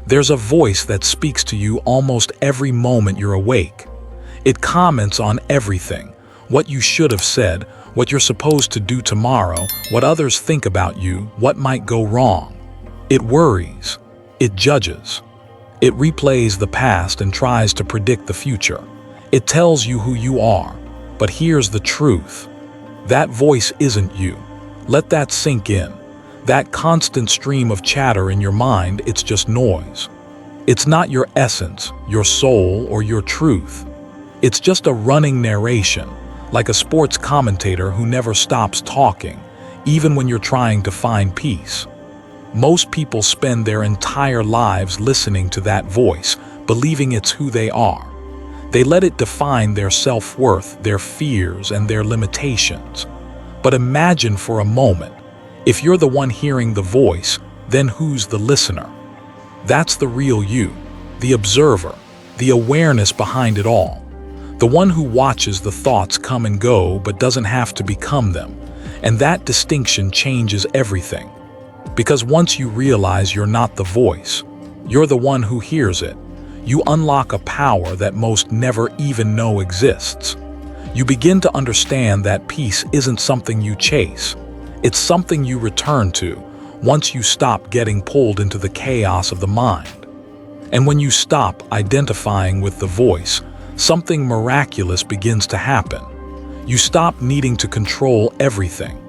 There's a voice that speaks to you almost every moment you're awake. It comments on everything: what you should have said, what you're supposed to do tomorrow, what others think about you, what might go wrong. It worries. It judges. It replays the past and tries to predict the future. It tells you who you are. But here's the truth. That voice isn't you. Let that sink in. That constant stream of chatter in your mind, it's just noise. It's not your essence, your soul, or your truth. It's just a running narration, like a sports commentator who never stops talking, even when you're trying to find peace. Most people spend their entire lives listening to that voice, believing it's who they are. They let it define their self-worth, their fears, and their limitations. But imagine for a moment, if you're the one hearing the voice, then who's the listener? That's the real you, the observer, the awareness behind it all. The one who watches the thoughts come and go but doesn't have to become them. And that distinction changes everything. Because once you realize you're not the voice, you're the one who hears it, you unlock a power that most never even know exists. You begin to understand that peace isn't something you chase. It's something you return to once you stop getting pulled into the chaos of the mind. And when you stop identifying with the voice, something miraculous begins to happen. You stop needing to control everything.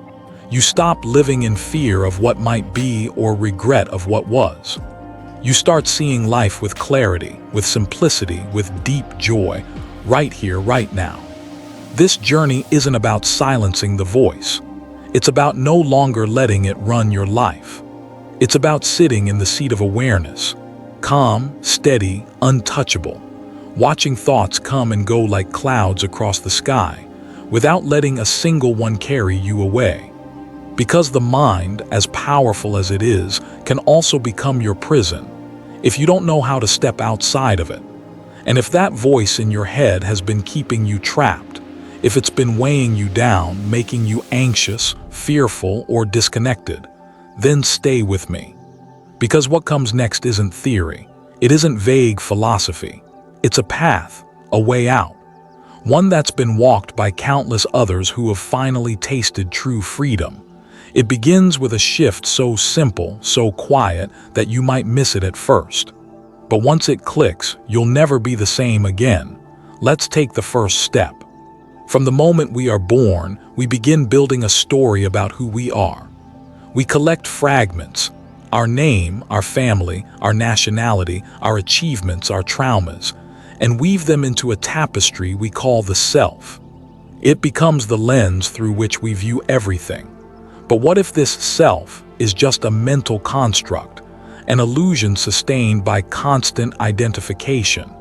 You stop living in fear of what might be or regret of what was. You start seeing life with clarity, with simplicity, with deep joy, right here, right now. This journey isn't about silencing the voice. It's about no longer letting it run your life. It's about sitting in the seat of awareness, calm, steady, untouchable, watching thoughts come and go like clouds across the sky, without letting a single one carry you away. Because the mind, as powerful as it is, can also become your prison, if you don't know how to step outside of it. And if that voice in your head has been keeping you trapped, if it's been weighing you down, making you anxious, fearful, or disconnected, then stay with me. Because what comes next isn't theory. It isn't vague philosophy. It's a path, a way out. One that's been walked by countless others who have finally tasted true freedom. It begins with a shift so simple, so quiet, that you might miss it at first. But once it clicks, you'll never be the same again. Let's take the first step. From the moment we are born, we begin building a story about who we are. We collect fragments: our name, our family, our nationality, our achievements, our traumas, and weave them into a tapestry we call the self. It becomes the lens through which we view everything. But what if this self is just a mental construct, an illusion sustained by constant identification?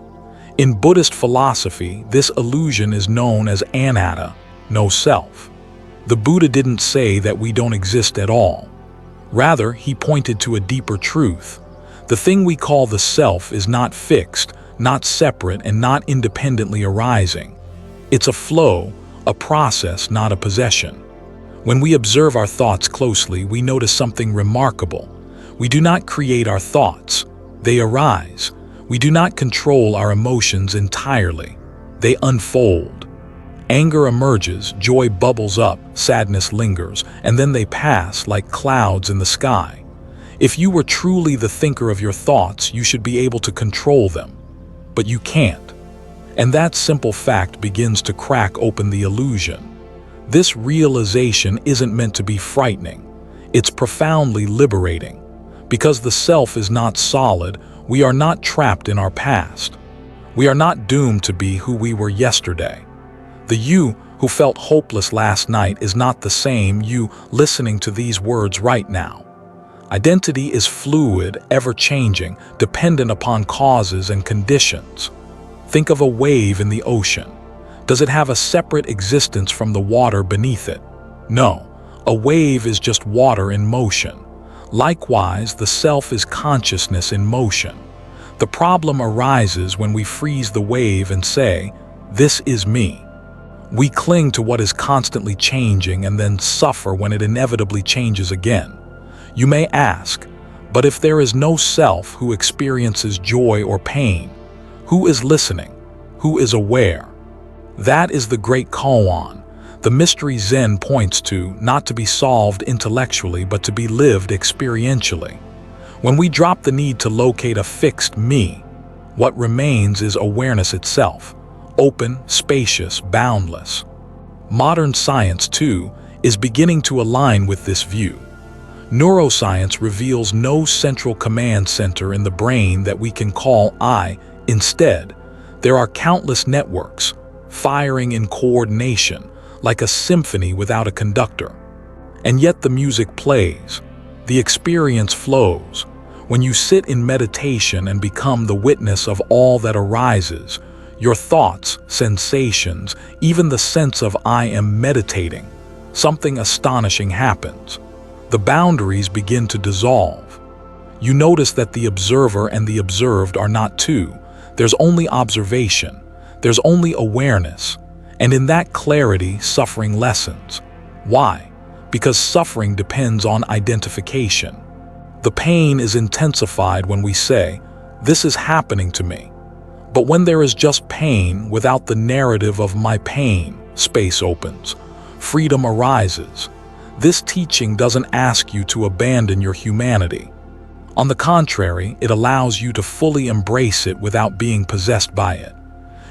In Buddhist philosophy, this illusion is known as anatta, no self. The Buddha didn't say that we don't exist at all. Rather, he pointed to a deeper truth. The thing we call the self is not fixed, not separate, and not independently arising. It's a flow, a process, not a possession. When we observe our thoughts closely, we notice something remarkable. We do not create our thoughts. They arise. We do not control our emotions entirely. They unfold. Anger emerges, joy bubbles up, sadness lingers, and then they pass like clouds in the sky. If you were truly the thinker of your thoughts, you should be able to control them. But you can't. And that simple fact begins to crack open the illusion. This realization isn't meant to be frightening. It's profoundly liberating. Because the self is not solid, we are not trapped in our past. We are not doomed to be who we were yesterday. The you who felt hopeless last night is not the same you listening to these words right now. Identity is fluid, ever-changing, dependent upon causes and conditions. Think of a wave in the ocean. Does it have a separate existence from the water beneath it? No, a wave is just water in motion. Likewise, the self is consciousness in motion. The problem arises when we freeze the wave and say, "This is me." We cling to what is constantly changing and then suffer when it inevitably changes again. You may ask, But if there is no self who experiences joy or pain, who is listening? Who is aware? That is the great koan, the mystery Zen points to, not to be solved intellectually but to be lived experientially. When we drop the need to locate a fixed me, what remains is awareness itself, open, spacious, boundless. Modern science, too, is beginning to align with this view. Neuroscience reveals no central command center in the brain that we can call I. Instead, there are countless networks, firing in coordination, like a symphony without a conductor. And yet the music plays, the experience flows. When you sit in meditation and become the witness of all that arises, your thoughts, sensations, even the sense of I am meditating, something astonishing happens. The boundaries begin to dissolve. You notice that the observer and the observed are not two. There's only observation. There's only awareness. And in that clarity, suffering lessens. Why? Because suffering depends on identification. The pain is intensified when we say, "This is happening to me." But when there is just pain without the narrative of my pain, space opens. Freedom arises. This teaching doesn't ask you to abandon your humanity. On the contrary, it allows you to fully embrace it without being possessed by it.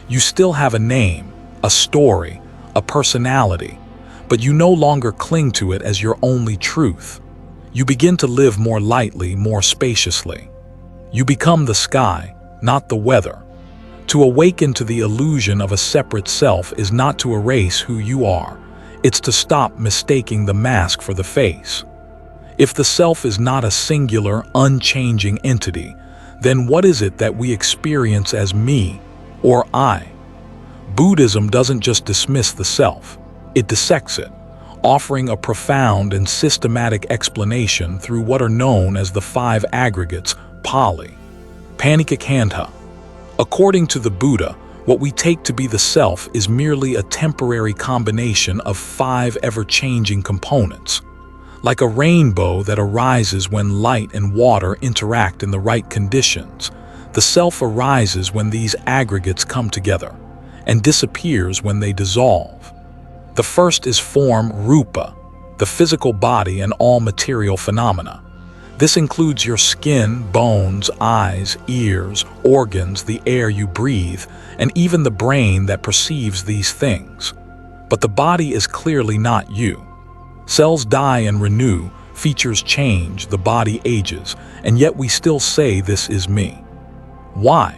You still have a name, a story, a personality, but you no longer cling to it as your only truth. You begin to live more lightly, more spaciously. You become the sky, not the weather. To awaken to the illusion of a separate self is not to erase who you are. It's to stop mistaking the mask for the face. If the self is not a singular, unchanging entity, then what is it that we experience as me or I? Buddhism doesn't just dismiss the self, it dissects it, offering a profound and systematic explanation through what are known as the 5 aggregates, Pali, Panicakantha. According to the Buddha, what we take to be the self is merely a temporary combination of 5 ever-changing components. Like a rainbow that arises when light and water interact in the right conditions, the self arises when these aggregates come together, and disappears when they dissolve. The first is form, rupa, the physical body and all material phenomena. This includes your skin, bones, eyes, ears, organs, the air you breathe, and even the brain that perceives these things. But the body is clearly not you. Cells die and renew, features change, the body ages, and yet we still say this is me. Why?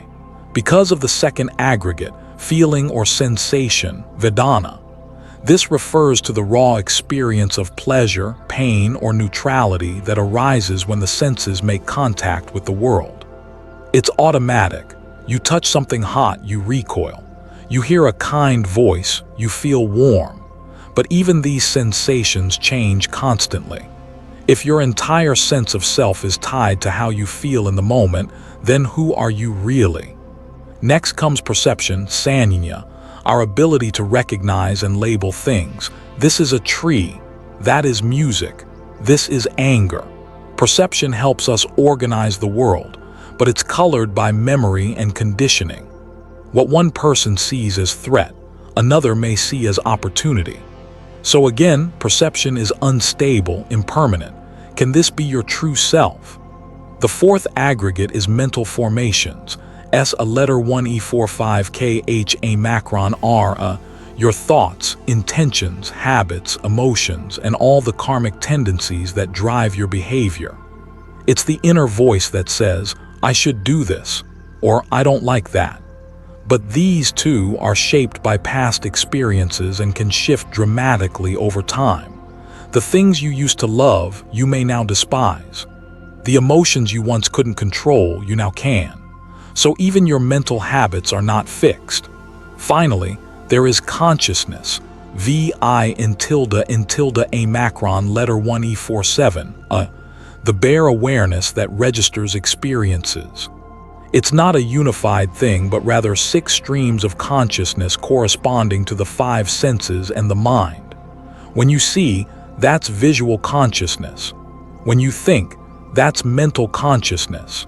Because of the second aggregate, feeling or sensation, Vedana. This refers to the raw experience of pleasure, pain, or neutrality that arises when the senses make contact with the world. It's automatic. You touch something hot, you recoil. You hear a kind voice, you feel warm. But even these sensations change constantly. If your entire sense of self is tied to how you feel in the moment, then who are you really? Next comes perception, sanya, our ability to recognize and label things. This is a tree. That is music. This is anger. Perception helps us organize the world, but it's colored by memory and conditioning. What one person sees as threat, another may see as opportunity. So again, perception is unstable, impermanent. Can this be your true self? The fourth aggregate is mental formations. S a letter 1E45KH a macron R a, your thoughts, intentions, habits, emotions, and all the karmic tendencies that drive your behavior. It's the inner voice that says, I should do this, or I don't like that. But these too are shaped by past experiences and can shift dramatically over time. The things you used to love, you may now despise. The emotions you once couldn't control, you now can. So even your mental habits are not fixed. Finally, there is consciousness, VI in tilde a macron letter 1E47, the bare awareness that registers experiences. It's not a unified thing, but rather 6 streams of consciousness corresponding to the 5 senses and the mind. When you see, that's visual consciousness. When you think, That's mental consciousness.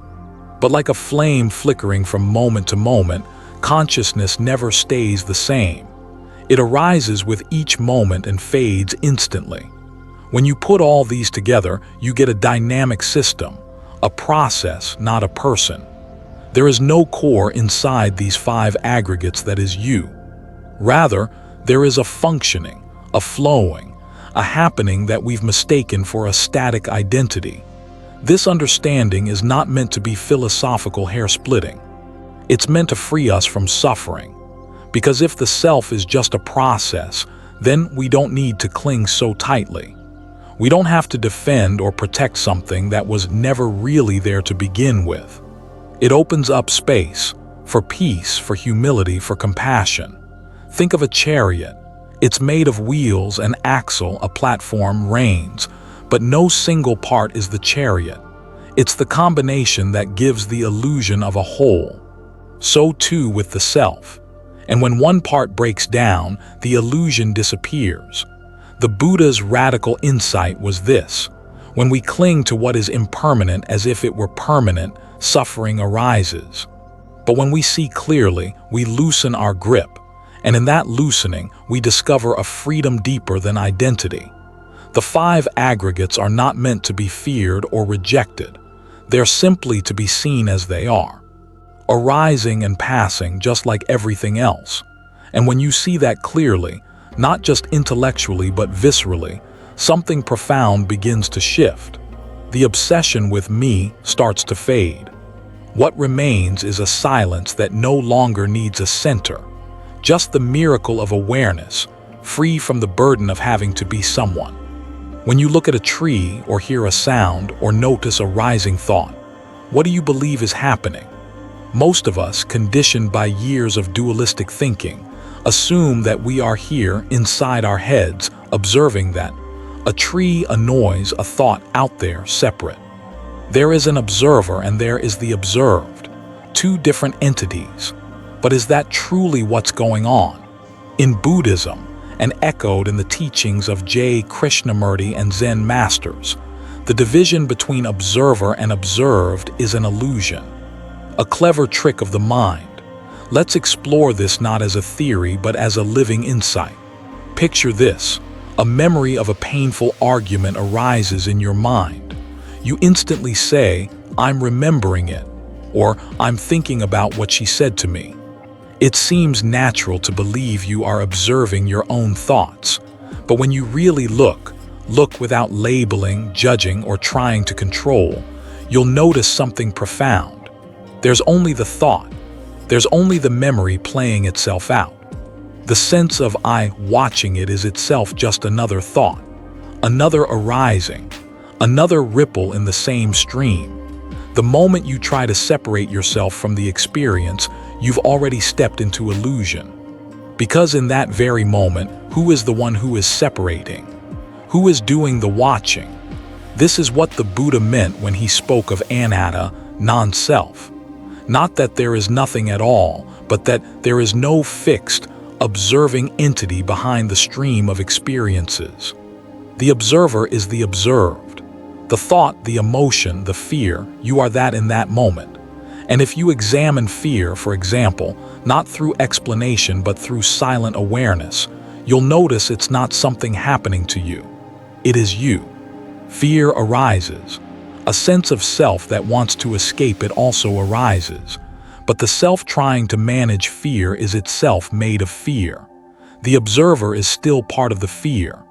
But like a flame flickering from moment to moment, consciousness never stays the same. It arises with each moment and fades instantly. When you put all these together, you get a dynamic system, a process, not a person. There is no core inside these 5 aggregates that is you. Rather, there is a functioning, a flowing, a happening that we've mistaken for a static identity. This understanding is not meant to be philosophical hair-splitting. It's meant to free us from suffering. Because if the self is just a process, then we don't need to cling so tightly. We don't have to defend or protect something that was never really there to begin with. It opens up space for peace, for humility, for compassion. Think of a chariot. It's made of wheels, an axle, a platform, reins, but no single part is the chariot. It's the combination that gives the illusion of a whole. So too with the self. And when one part breaks down, the illusion disappears. The Buddha's radical insight was this: when we cling to what is impermanent as if it were permanent, suffering arises. But when we see clearly, we loosen our grip, and in that loosening, we discover a freedom deeper than identity. The 5 aggregates are not meant to be feared or rejected. They're simply to be seen as they are, arising and passing just like everything else. And when you see that clearly, not just intellectually but viscerally, something profound begins to shift. The obsession with me starts to fade. What remains is a silence that no longer needs a center, just the miracle of awareness, free from the burden of having to be someone. When you look at a tree or hear a sound or notice a rising thought, what do you believe is happening? Most of us, conditioned by years of dualistic thinking, assume that we are here inside our heads, observing that. A tree, a noise, a thought out there, separate. There is an observer and there is the observed, 2 different entities. But is that truly what's going on? In Buddhism, and echoed in the teachings of J. Krishnamurti and Zen masters, the division between observer and observed is an illusion, a clever trick of the mind. Let's explore this not as a theory but as a living insight. Picture this: a memory of a painful argument arises in your mind. You instantly say, "I'm remembering it," or "I'm thinking about what she said to me." It seems natural to believe you are observing your own thoughts, but when you really look without labeling, judging, or trying to control, you'll notice something profound. There's only the thought. There's only the memory playing itself out. The sense of I watching it is itself just another thought, another arising, another ripple in the same stream. The moment you try to separate yourself from the experience, you've already stepped into illusion. Because in that very moment, who is the one who is separating? Who is doing the watching? This is what the Buddha meant when he spoke of anatta, non-self. Not that there is nothing at all, but that there is no fixed, observing entity behind the stream of experiences. The observer is the observed. The thought, the emotion, the fear, you are that in that moment. And if you examine fear, for example, not through explanation but through silent awareness, you'll notice it's not something happening to you. It is you. Fear arises. A sense of self that wants to escape it also arises. But the self trying to manage fear is itself made of fear. The observer is still part of the fear.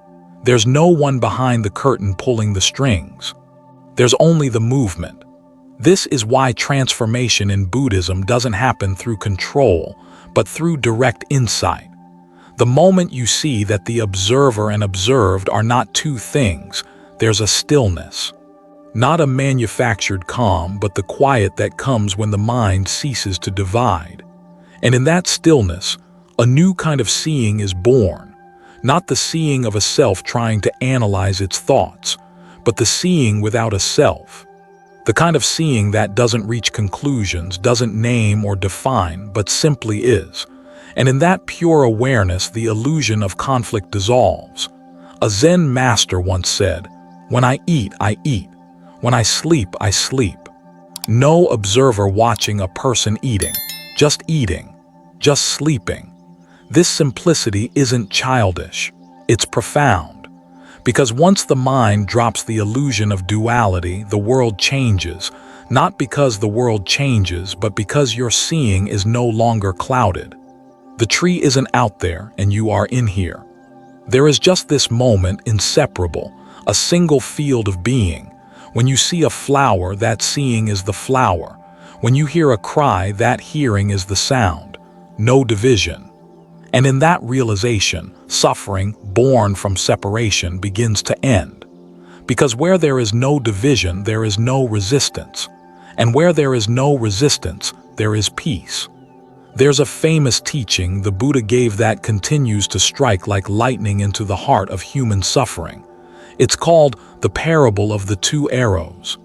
There's no one behind the curtain pulling the strings. There's only the movement. This is why transformation in Buddhism doesn't happen through control, but through direct insight. The moment you see that the observer and observed are not 2 things, there's a stillness. Not a manufactured calm, but the quiet that comes when the mind ceases to divide. And in that stillness, a new kind of seeing is born. Not the seeing of a self trying to analyze its thoughts, but the seeing without a self. The kind of seeing that doesn't reach conclusions, doesn't name or define, but simply is. And in that pure awareness, the illusion of conflict dissolves. A Zen master once said, "When I eat, I eat. When I sleep, I sleep. No observer watching a person eating, just sleeping. This simplicity isn't childish, it's profound. Because once the mind drops the illusion of duality, the world changes, not because the world changes, but because your seeing is no longer clouded. The tree isn't out there and you are in here. There is just this moment, inseparable, a single field of being. When you see a flower, that seeing is the flower. When you hear a cry, that hearing is the sound. No division. And in that realization, suffering, born from separation, begins to end. Because where there is no division, there is no resistance. And where there is no resistance, there is peace. There's a famous teaching the Buddha gave that continues to strike like lightning into the heart of human suffering. It's called the parable of the two arrows.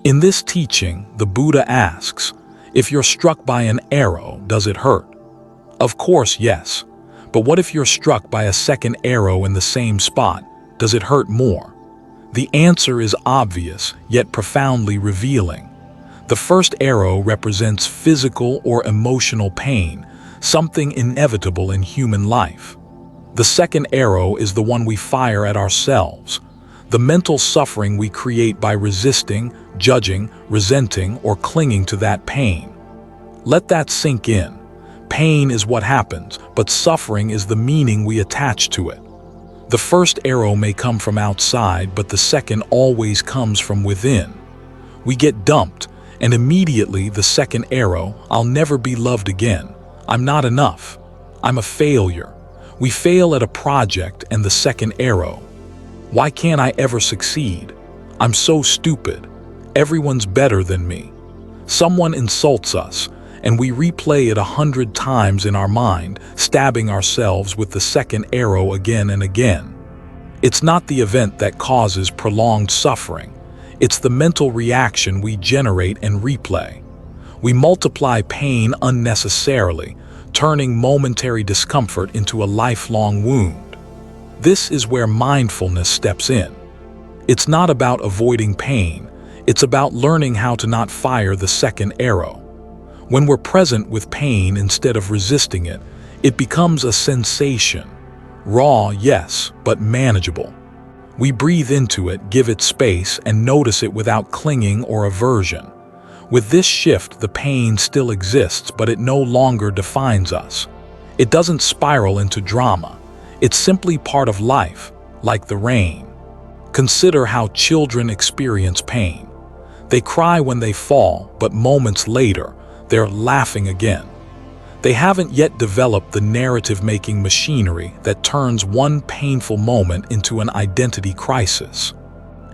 In this teaching, the Buddha asks, if you're struck by an arrow, does it hurt? Of course, yes. But what if you're struck by a second arrow in the same spot? Does it hurt more? The answer is obvious, yet profoundly revealing. The first arrow represents physical or emotional pain, something inevitable in human life. The second arrow is the one we fire at ourselves, the mental suffering we create by resisting, judging, resenting, or clinging to that pain. Let that sink in. Pain is what happens, but suffering is the meaning we attach to it. The first arrow may come from outside, but the second always comes from within. We get dumped, and immediately the second arrow, I'll never be loved again. I'm not enough. I'm a failure. We fail at a project, and the second arrow. Why can't I ever succeed? I'm so stupid. Everyone's better than me. Someone insults us, and we replay it 100 times in our mind, stabbing ourselves with the second arrow again and again. It's not the event that causes prolonged suffering. It's the mental reaction we generate and replay. We multiply pain unnecessarily, turning momentary discomfort into a lifelong wound. This is where mindfulness steps in. It's not about avoiding pain, it's about learning how to not fire the second arrow. When we're present with pain instead of resisting it, it becomes a sensation. Raw, yes, but manageable. We breathe into it, give it space, and notice it without clinging or aversion. With this shift, the pain still exists, but it no longer defines us. It doesn't spiral into drama. It's simply part of life, like the rain. Consider how children experience pain. They cry when they fall, but moments later, they're laughing again. They haven't yet developed the narrative-making machinery that turns one painful moment into an identity crisis.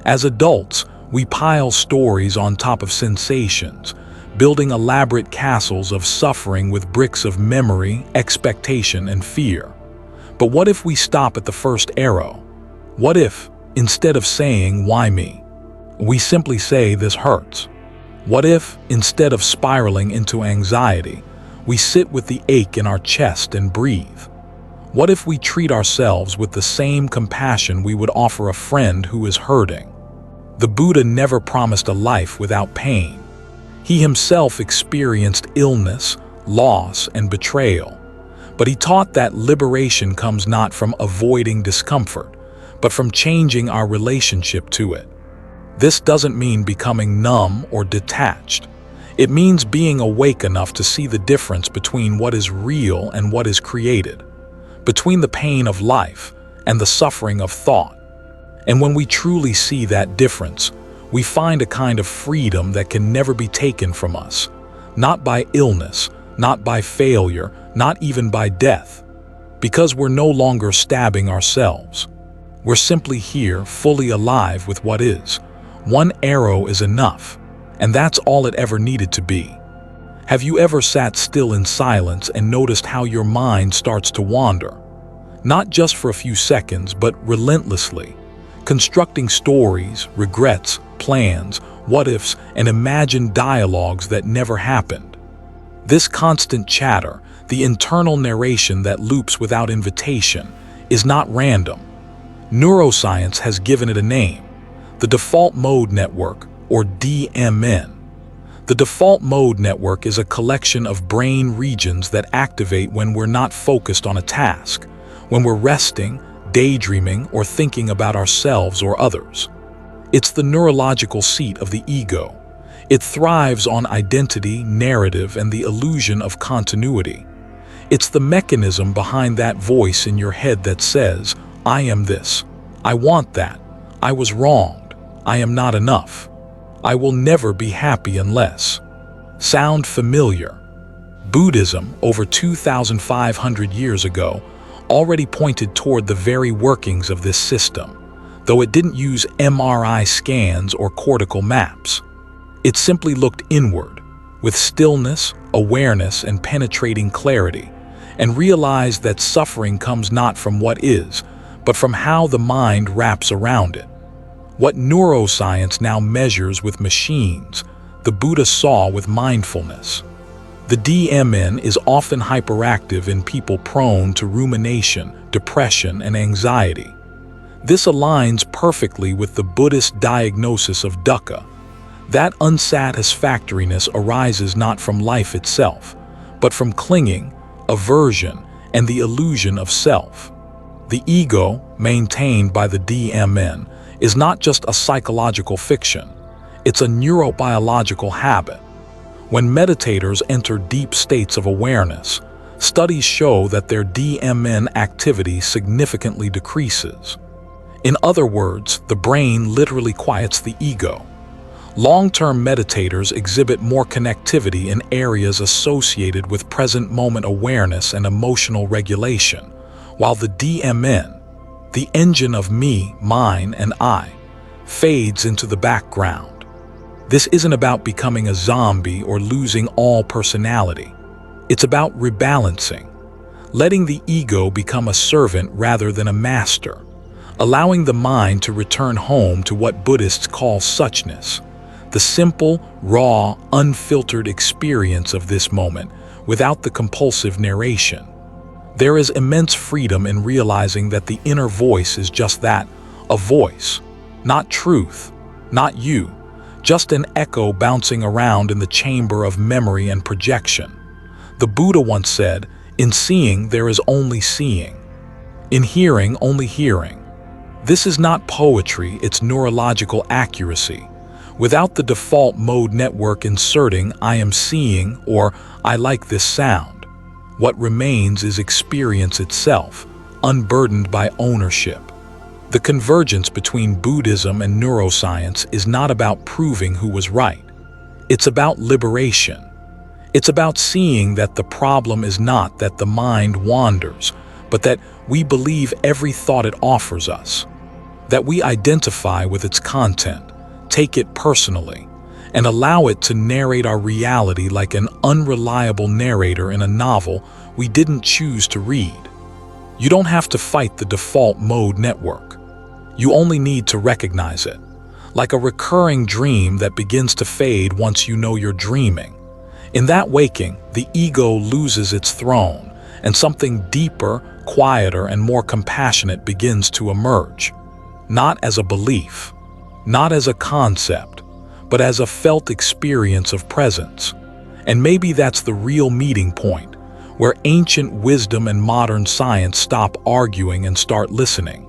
As adults, we pile stories on top of sensations, building elaborate castles of suffering with bricks of memory, expectation, and fear. But what if we stop at the first arrow? What if, instead of saying, "Why me?" we simply say, "This hurts"? What if, instead of spiraling into anxiety, we sit with the ache in our chest and breathe? What if we treat ourselves with the same compassion we would offer a friend who is hurting? The Buddha never promised a life without pain. He himself experienced illness, loss, and betrayal. But he taught that liberation comes not from avoiding discomfort, but from changing our relationship to it. This doesn't mean becoming numb or detached. It means being awake enough to see the difference between what is real and what is created, between the pain of life and the suffering of thought. And when we truly see that difference, we find a kind of freedom that can never be taken from us, not by illness, not by failure, not even by death, because we're no longer stabbing ourselves. We're simply here, fully alive with what is. One arrow is enough, and that's all it ever needed to be. Have you ever sat still in silence and noticed how your mind starts to wander? Not just for a few seconds, but relentlessly, constructing stories, regrets, plans, what-ifs, and imagined dialogues that never happened. This constant chatter, the internal narration that loops without invitation, is not random. Neuroscience has given it a name: the default mode network, or DMN. The default mode network is a collection of brain regions that activate when we're not focused on a task, when we're resting, daydreaming, or thinking about ourselves or others. It's the neurological seat of the ego. It thrives on identity, narrative, and the illusion of continuity. It's the mechanism behind that voice in your head that says, I am this, I want that, I was wronged, I am not enough, I will never be happy unless. Sound familiar? Buddhism, over 2,500 years ago, already pointed toward the very workings of this system, though it didn't use MRI scans or cortical maps. It simply looked inward, with stillness, awareness, and penetrating clarity, and realized that suffering comes not from what is, but from how the mind wraps around it. What neuroscience now measures with machines, the Buddha saw with mindfulness. The DMN is often hyperactive in people prone to rumination, depression, and anxiety. This aligns perfectly with the Buddhist diagnosis of dukkha. That unsatisfactoriness arises not from life itself, but from clinging, aversion, and the illusion of self. The ego, maintained by the DMN, is not just a psychological fiction, it's a neurobiological habit. When meditators enter deep states of awareness, studies show that their DMN activity significantly decreases. In other words, the brain literally quiets the ego. Long-term meditators exhibit more connectivity in areas associated with present moment awareness and emotional regulation, while the DMN, the engine of me, mine, and I, fades into the background. This isn't about becoming a zombie or losing all personality. It's about rebalancing, letting the ego become a servant rather than a master, allowing the mind to return home to what Buddhists call suchness, the simple, raw, unfiltered experience of this moment without the compulsive narration. There is immense freedom in realizing that the inner voice is just that, a voice, not truth, not you, just an echo bouncing around in the chamber of memory and projection. The Buddha once said, "In seeing there is only seeing. In hearing only hearing." This is not poetry, it's neurological accuracy. Without the default mode network inserting "I am seeing" or "I like this sound," what remains is experience itself, unburdened by ownership. The convergence between Buddhism and neuroscience is not about proving who was right. It's about liberation. It's about seeing that the problem is not that the mind wanders, but that we believe every thought it offers us, that we identify with its content, take it personally, and allow it to narrate our reality like an unreliable narrator in a novel we didn't choose to read. You don't have to fight the default mode network. You only need to recognize it, like a recurring dream that begins to fade once you know you're dreaming. In that waking, the ego loses its throne, and something deeper, quieter, and more compassionate begins to emerge. Not as a belief, not as a concept, but as a felt experience of presence. And maybe that's the real meeting point, where ancient wisdom and modern science stop arguing and start listening.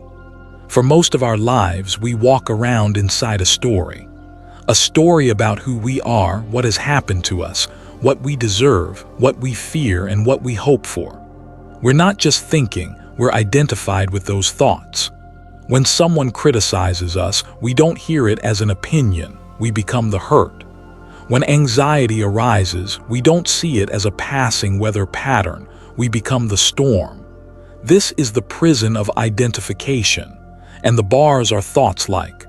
For most of our lives, we walk around inside a story about who we are, what has happened to us, what we deserve, what we fear, and what we hope for. We're not just thinking, we're identified with those thoughts. When someone criticizes us, we don't hear it as an opinion, we become the hurt. When anxiety arises, we don't see it as a passing weather pattern, we become the storm. This is the prison of identification, and the bars are thoughts like,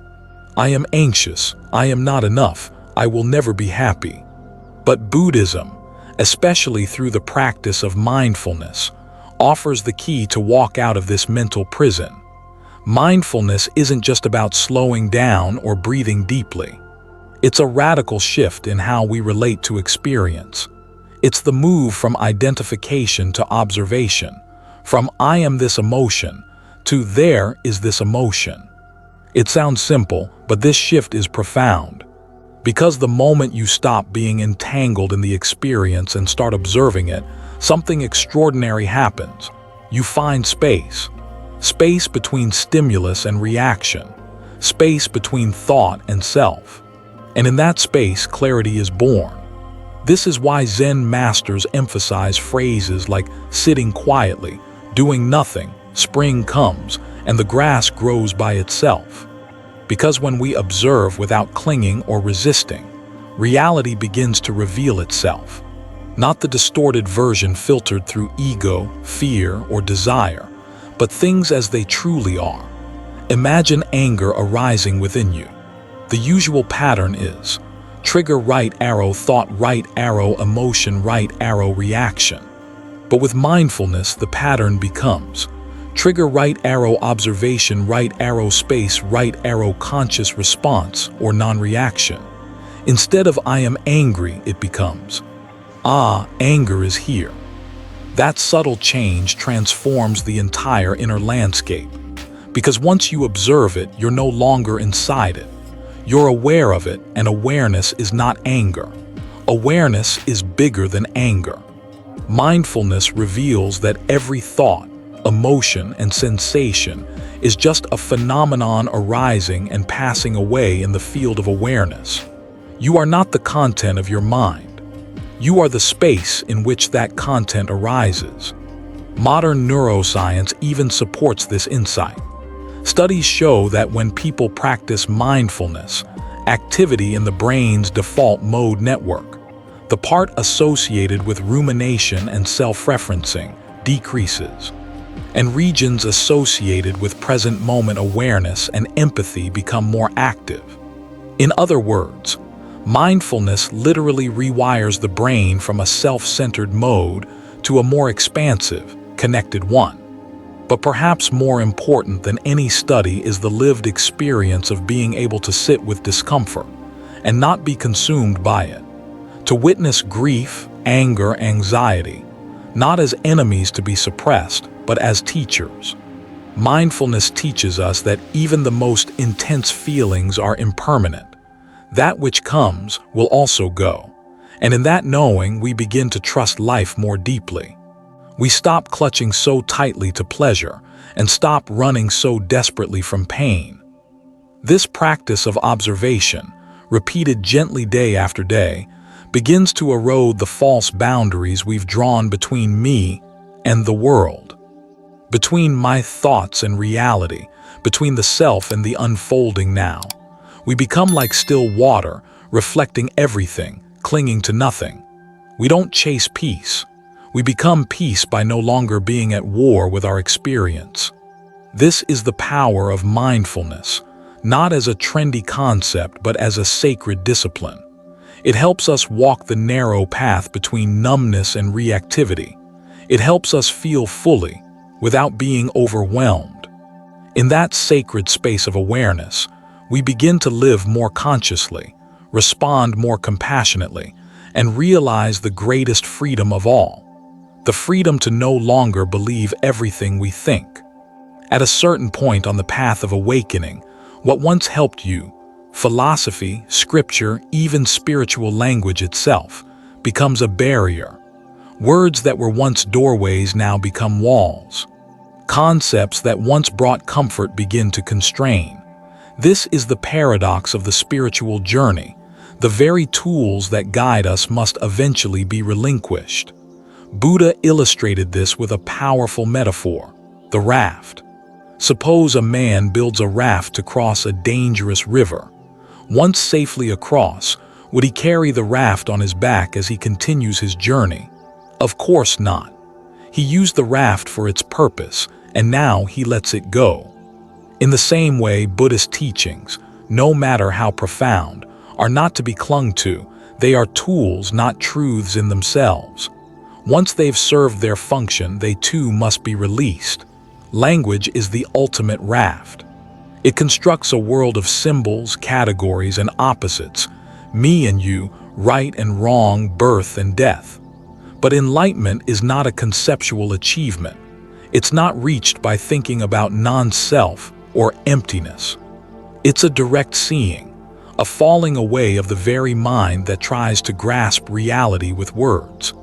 "I am anxious, I am not enough, I will never be happy." But Buddhism, especially through the practice of mindfulness, offers the key to walk out of this mental prison. Mindfulness isn't just about slowing down or breathing deeply. It's a radical shift in how we relate to experience. It's the move from identification to observation, from "I am this emotion" to "there is this emotion." It sounds simple, but this shift is profound. Because the moment you stop being entangled in the experience and start observing it, something extraordinary happens. You find space. Space between stimulus and reaction. Space between thought and self. And in that space, clarity is born. This is why Zen masters emphasize phrases like sitting quietly, doing nothing, spring comes, and the grass grows by itself. Because when we observe without clinging or resisting, reality begins to reveal itself. Not the distorted version filtered through ego, fear, or desire, but things as they truly are. Imagine anger arising within you. The usual pattern is trigger right arrow, thought right arrow, emotion right arrow, reaction. But with mindfulness, the pattern becomes trigger right arrow, observation right arrow, space right arrow, conscious response or non-reaction. Instead of I am angry, it becomes anger is here. That subtle change transforms the entire inner landscape. Because once you observe it, you're no longer inside it. You're aware of it, and awareness is not anger. Awareness is bigger than anger. Mindfulness reveals that every thought, emotion, and sensation is just a phenomenon arising and passing away in the field of awareness. You are not the content of your mind. You are the space in which that content arises. Modern neuroscience even supports this insight. Studies show that when people practice mindfulness, activity in the brain's default mode network, the part associated with rumination and self-referencing, decreases, and regions associated with present moment awareness and empathy become more active. In other words, mindfulness literally rewires the brain from a self-centered mode to a more expansive, connected one. But perhaps more important than any study is the lived experience of being able to sit with discomfort and not be consumed by it. To witness grief, anger, anxiety, not as enemies to be suppressed, but as teachers. Mindfulness teaches us that even the most intense feelings are impermanent. That which comes will also go. And in that knowing, we begin to trust life more deeply. We stop clutching so tightly to pleasure and stop running so desperately from pain. This practice of observation, repeated gently day after day, begins to erode the false boundaries we've drawn between me and the world, between my thoughts and reality, between the self and the unfolding now. We become like still water, reflecting everything, clinging to nothing. We don't chase peace. We become peace by no longer being at war with our experience. This is the power of mindfulness, not as a trendy concept but as a sacred discipline. It helps us walk the narrow path between numbness and reactivity. It helps us feel fully, without being overwhelmed. In that sacred space of awareness, we begin to live more consciously, respond more compassionately, and realize the greatest freedom of all. The freedom to no longer believe everything we think. At a certain point on the path of awakening, what once helped you, philosophy, scripture, even spiritual language itself, becomes a barrier. Words that were once doorways now become walls. Concepts that once brought comfort begin to constrain. This is the paradox of the spiritual journey. The very tools that guide us must eventually be relinquished. Buddha illustrated this with a powerful metaphor, the raft. Suppose a man builds a raft to cross a dangerous river. Once safely across, would he carry the raft on his back as he continues his journey? Of course not. He used the raft for its purpose, and now he lets it go. In the same way, Buddhist teachings, no matter how profound, are not to be clung to. They are tools, not truths in themselves. Once they've served their function, they too must be released. Language is the ultimate raft. It constructs a world of symbols, categories, and opposites, me and you, right and wrong, birth and death. But enlightenment is not a conceptual achievement. It's not reached by thinking about non-self or emptiness. It's a direct seeing, a falling away of the very mind that tries to grasp reality with words.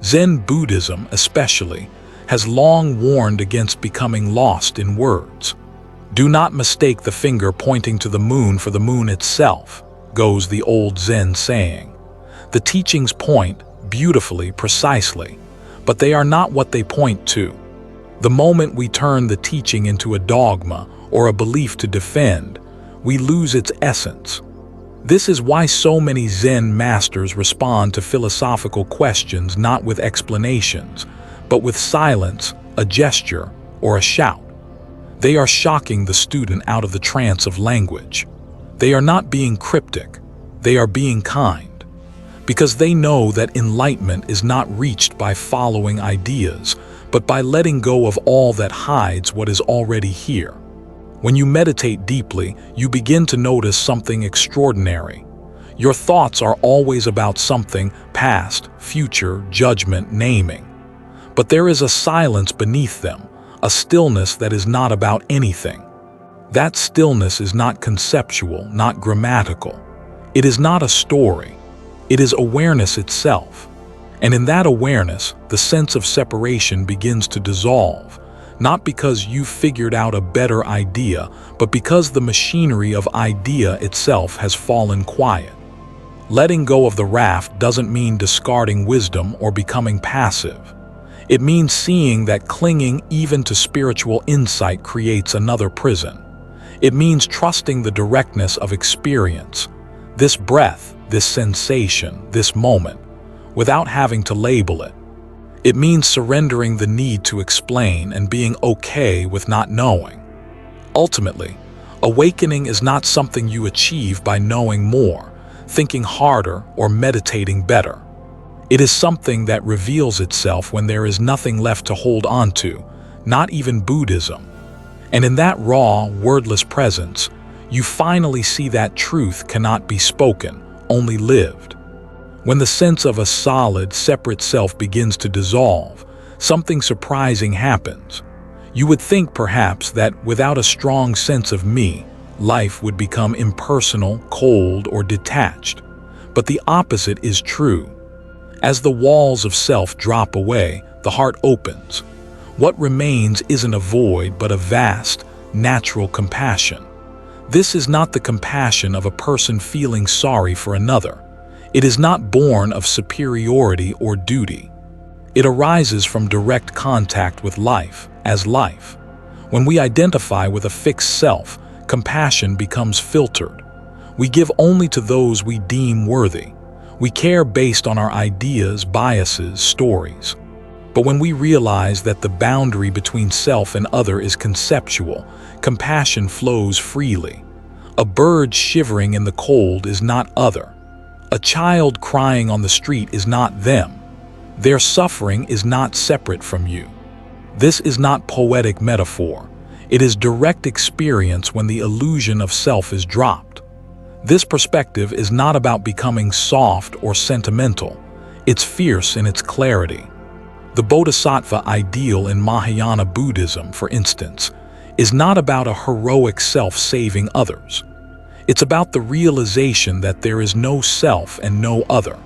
Zen Buddhism, especially, has long warned against becoming lost in words. Do not mistake the finger pointing to the moon for the moon itself, goes the old Zen saying. The teachings point beautifully, precisely, but they are not what they point to. The moment we turn the teaching into a dogma or a belief to defend, we lose its essence. This is why so many Zen masters respond to philosophical questions not with explanations, but with silence, a gesture, or a shout. They are shocking the student out of the trance of language. They are not being cryptic, they are being kind, because they know that enlightenment is not reached by following ideas, but by letting go of all that hides what is already here. When you meditate deeply, you begin to notice something extraordinary. Your thoughts are always about something, past, future, judgment, naming. But there is a silence beneath them, a stillness that is not about anything. That stillness is not conceptual, not grammatical. It is not a story. It is awareness itself. And in that awareness, the sense of separation begins to dissolve. Not because you figured out a better idea, but because the machinery of idea itself has fallen quiet. Letting go of the raft doesn't mean discarding wisdom or becoming passive. It means seeing that clinging even to spiritual insight creates another prison. It means trusting the directness of experience, this breath, this sensation, this moment, without having to label it. It means surrendering the need to explain and being okay with not knowing. Ultimately, awakening is not something you achieve by knowing more, thinking harder, or meditating better. It is something that reveals itself when there is nothing left to hold onto, not even Buddhism. And in that raw, wordless presence, you finally see that truth cannot be spoken, only lived. When the sense of a solid, separate self begins to dissolve, something surprising happens. You would think, perhaps, that without a strong sense of me, life would become impersonal, cold, or detached. But the opposite is true. As the walls of self drop away, the heart opens. What remains isn't a void, but a vast, natural compassion. This is not the compassion of a person feeling sorry for another. It is not born of superiority or duty. It arises from direct contact with life, as life. When we identify with a fixed self, compassion becomes filtered. We give only to those we deem worthy. We care based on our ideas, biases, stories. But when we realize that the boundary between self and other is conceptual, compassion flows freely. A bird shivering in the cold is not other. A child crying on the street is not them. Their suffering is not separate from you. This is not poetic metaphor. It is direct experience when the illusion of self is dropped. This perspective is not about becoming soft or sentimental. It's fierce in its clarity. The Bodhisattva ideal in Mahayana Buddhism, for instance, is not about a heroic self saving others. It's about the realization that there is no self and no other.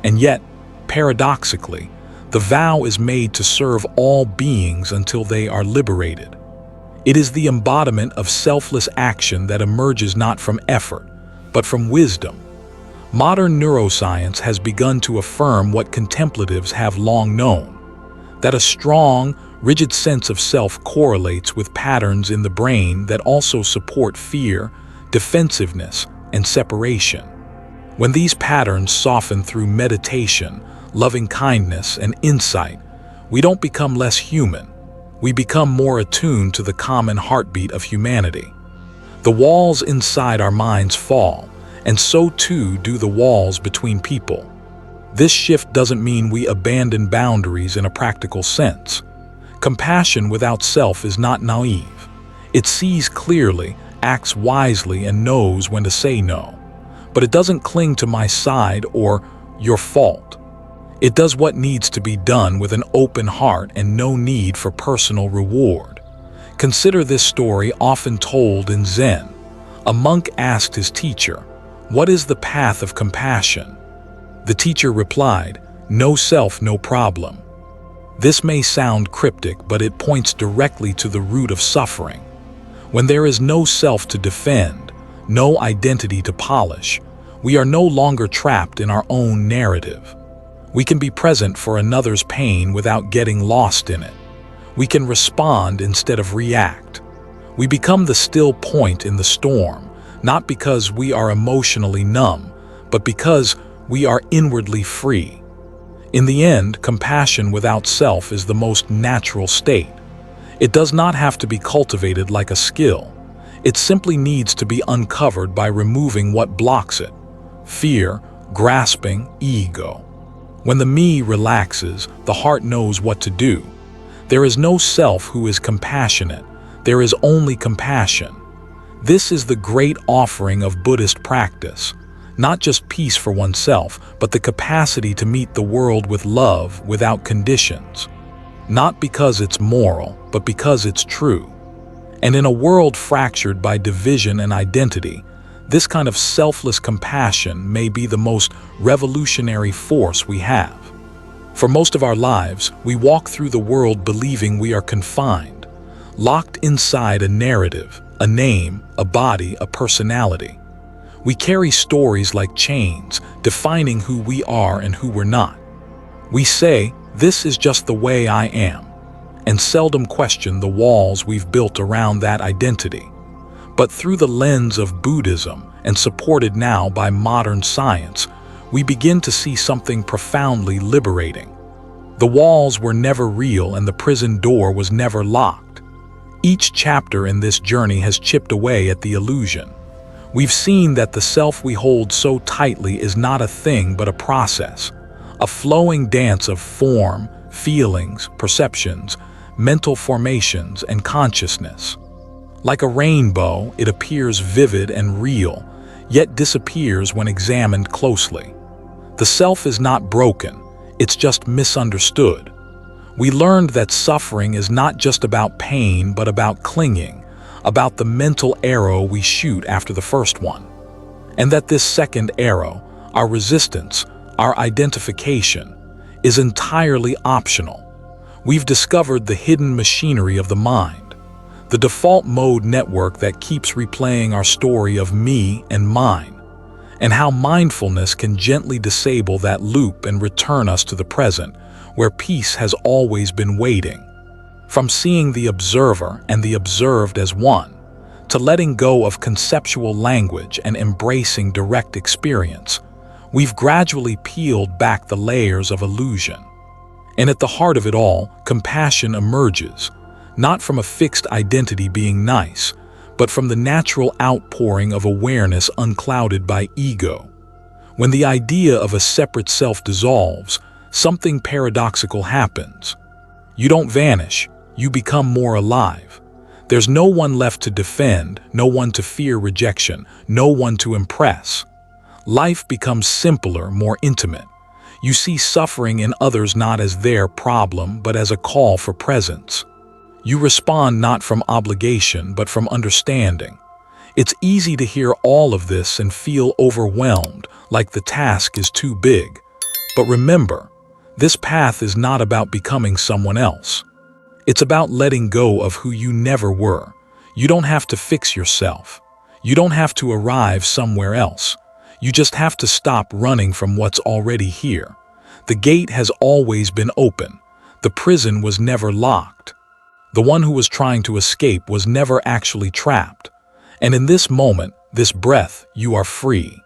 And yet, paradoxically, the vow is made to serve all beings until they are liberated. It is the embodiment of selfless action that emerges not from effort, but from wisdom. Modern neuroscience has begun to affirm what contemplatives have long known, that a strong, rigid sense of self correlates with patterns in the brain that also support fear, defensiveness, and separation. When these patterns soften through meditation, loving kindness, and insight, we don't become less human. We become more attuned to the common heartbeat of humanity. The walls inside our minds fall, and so too do the walls between people. This shift doesn't mean we abandon boundaries in a practical sense. Compassion without self is not naive. It sees clearly, acts wisely, and knows when to say no. But it doesn't cling to my side or your fault. It does what needs to be done with an open heart and no need for personal reward. Consider this story often told in Zen. A monk asked his teacher, "What is the path of compassion?" The teacher replied, "No self, no problem." This may sound cryptic, but it points directly to the root of suffering. When there is no self to defend, no identity to polish, we are no longer trapped in our own narrative. We can be present for another's pain without getting lost in it. We can respond instead of react. We become the still point in the storm, not because we are emotionally numb, but because we are inwardly free. In the end, compassion without self is the most natural state. It does not have to be cultivated like a skill. It simply needs to be uncovered by removing what blocks it: fear, grasping, ego. When the me relaxes, the heart knows what to do. There is no self who is compassionate. There is only compassion. This is the great offering of Buddhist practice. Not just peace for oneself, but the capacity to meet the world with love without conditions. Not because it's moral, but because it's true. And in a world fractured by division and identity, this kind of selfless compassion may be the most revolutionary force we have. For most of our lives, we walk through the world believing we are confined, locked inside a narrative, a name, a body, a personality. We carry stories like chains, defining who we are and who we're not. We say, "This is just the way I am," and seldom question the walls we've built around that identity. But through the lens of Buddhism, and supported now by modern science, we begin to see something profoundly liberating. The walls were never real and the prison door was never locked. Each chapter in this journey has chipped away at the illusion. We've seen that the self we hold so tightly is not a thing but a process, a flowing dance of form, feelings, perceptions, mental formations, and consciousness. Like a rainbow, it appears vivid and real, yet disappears when examined closely. The self is not broken, it's just misunderstood. We learned that suffering is not just about pain but about clinging, about the mental arrow we shoot after the first one. And that this second arrow, our resistance, our identification, is entirely optional. We've discovered the hidden machinery of the mind, the default mode network that keeps replaying our story of me and mine, and how mindfulness can gently disable that loop and return us to the present, where peace has always been waiting. From seeing the observer and the observed as one, to letting go of conceptual language and embracing direct experience, we've gradually peeled back the layers of illusion. And at the heart of it all, compassion emerges, not from a fixed identity being nice, but from the natural outpouring of awareness unclouded by ego. When the idea of a separate self dissolves, something paradoxical happens. You don't vanish, you become more alive. There's no one left to defend, no one to fear rejection, no one to impress. Life becomes simpler, more intimate. You see suffering in others not as their problem, but as a call for presence. You respond not from obligation, but from understanding. It's easy to hear all of this and feel overwhelmed, like the task is too big. But remember, this path is not about becoming someone else. It's about letting go of who you never were. You don't have to fix yourself. You don't have to arrive somewhere else. You just have to stop running from what's already here. The gate has always been open. The prison was never locked. The one who was trying to escape was never actually trapped. And in this moment, this breath, you are free.